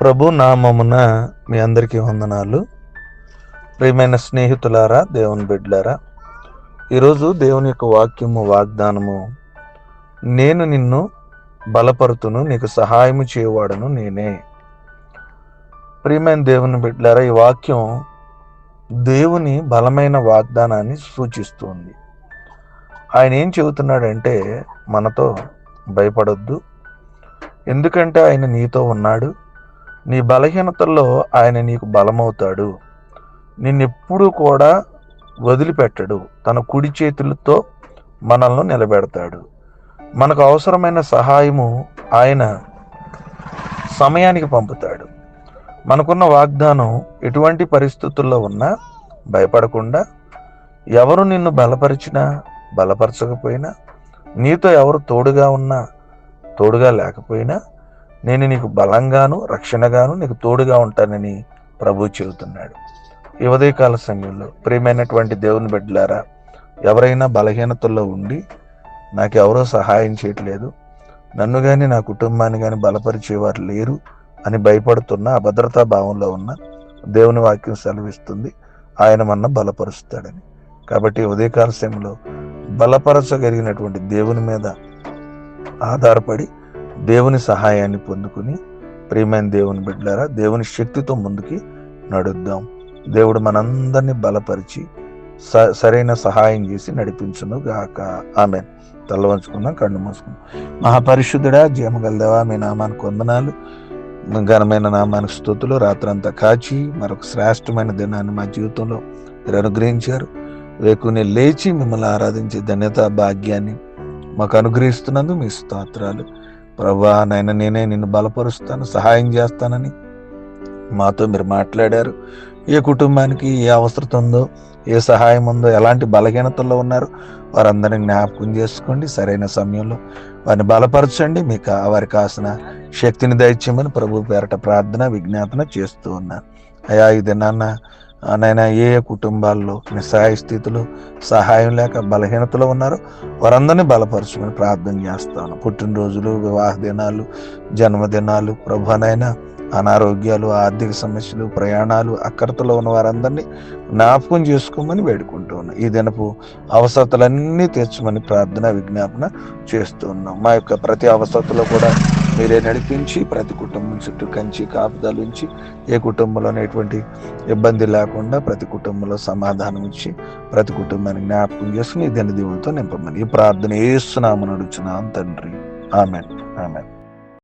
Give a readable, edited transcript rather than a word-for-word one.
ప్రభు నామమున మీ అందరికీ వందనాలు. ప్రియమైన స్నేహితులారా, దేవుని బిడ్డలారా, ఈరోజు దేవుని యొక్క వాక్యము వాగ్దానము, నేను నిన్ను బలపరుతును, నీకు సహాయము చేయవాడను నేనే. ప్రియమైన దేవుని బిడ్డలారా, ఈ వాక్యం దేవుని బలమైన వాగ్దానాన్ని సూచిస్తుంది. ఆయన ఏం చెబుతున్నాడంటే, మనతో భయపడొద్దు, ఎందుకంటే ఆయన నీతో ఉన్నాడు. నీ బలహీనతల్లో ఆయన నీకు బలమవుతాడు. నిన్నెప్పుడూ కూడా వదిలిపెట్టడు. తన కుడి చేతులతో మనల్ని నిలబెడతాడు. మనకు అవసరమైన సహాయము ఆయన సమయానికి పంపుతాడు. మనకున్న వాగ్దానం, ఎటువంటి పరిస్థితుల్లో ఉన్నా భయపడకుండా, ఎవరు నిన్ను బలపరిచినా బలపరచకపోయినా, నీతో ఎవరు తోడుగా ఉన్నా తోడుగా లేకపోయినా, నేను నీకు బలంగాను రక్షణగాను నీకు తోడుగా ఉంటానని ప్రభు చెబుతున్నాడు. ఈ ఉదయకాల సమయంలో ప్రియమైనటువంటి దేవుని బిడ్డలారా, ఎవరైనా బలహీనతల్లో ఉండి నాకెవరో సహాయం చేయట్లేదు, నన్ను కానీ నా కుటుంబాన్ని కానీ బలపరిచేవారు లేరు అని భయపడుతున్న అభద్రతా భావంలో ఉన్న దేవుని వాక్యం సెలవిస్తుంది, ఆయన మన బలపరుస్తాడని. కాబట్టి ఉదయకాల సమయంలో బలపరచగలిగినటువంటి దేవుని మీద ఆధారపడి దేవుని సహాయాన్ని పొందుకుని, ప్రియమైన దేవుని బిడ్డలారా, దేవుని శక్తితో ముందుకి నడుద్దాం. దేవుడు మనందరినీ బలపరిచి సరైన సహాయం చేసి నడిపించును గాక. ఆమేన్. తల వంచుకుందాం, కళ్ళు మూసుకుందాం. మహాపరిశుద్ధుడా, జీవగలదేవా, మీ నామానికి వందనాలు, ఘనమైన నామానికి స్తుతులు. రాత్రంతా కాచి మరొక శ్రేష్టమైన దినాన్ని మా జీవితంలో మీరు అనుగ్రహించారు. వేకునే లేచి మిమ్మల్ని ఆరాధించే ధన్యత భాగ్యాన్ని మాకు అనుగ్రహిస్తున్నందుకు మీ స్తోత్రాలు. ప్రభా, నాయన, నేనే నిన్ను బలపరుస్తాను, సహాయం చేస్తానని మాతో మీరు మాట్లాడారు. ఏ కుటుంబానికి ఏ అవసరం ఉందో, ఏ సహాయం ఉందో, ఎలాంటి బలహీనతల్లో ఉన్నారో వారందరినీ జ్ఞాపకం చేసుకోండి. సరైన సమయంలో వారిని బలపరచండి. మీకు వారికి కాసిన శక్తిని దయచేయమని ప్రభు పేరట ప్రార్థన విజ్ఞాపన చేస్తూ ఉన్నాను. అయా, ఇది నాయన ఏ కుటుంబాల్లో నిస్సహాయ స్థితిలో సహాయం లేక బలహీనతలో ఉన్నారో వారందరినీ బలపరచమని ప్రార్థన చేస్తాను. పుట్టినరోజులు, వివాహ దినాలు, జన్మదినాలు, ప్రభునైనా అనారోగ్యాలు, ఆర్థిక సమస్యలు, ప్రయాణాలు, అక్కరతలో ఉన్న వారందరినీ జ్ఞాపకం చేసుకోమని వేడుకుంటూ ఉన్నాం. ఈ దినపు అవసరతలన్నీ తీర్చమని ప్రార్థన విజ్ఞాపన చేస్తూ ఉన్నాం. మా యొక్క ప్రతి అవసరతలో కూడా మీరే నడిపించి, ప్రతి కుటుంబం చుట్టూ కంచి కాపుదలు ఉంచి, ఏ కుటుంబంలో ఎటువంటి ఇబ్బంది లేకుండా ప్రతి కుటుంబంలో సమాధానం ఇచ్చి, ప్రతి కుటుంబాన్ని జ్ఞాపకం చేసుకుని దిన దీవులతో నింపమని ఈ ప్రార్థన యేసు నామమున అడుగుచున్నాం తండ్రి. ఆమేన్. ఆమేన్.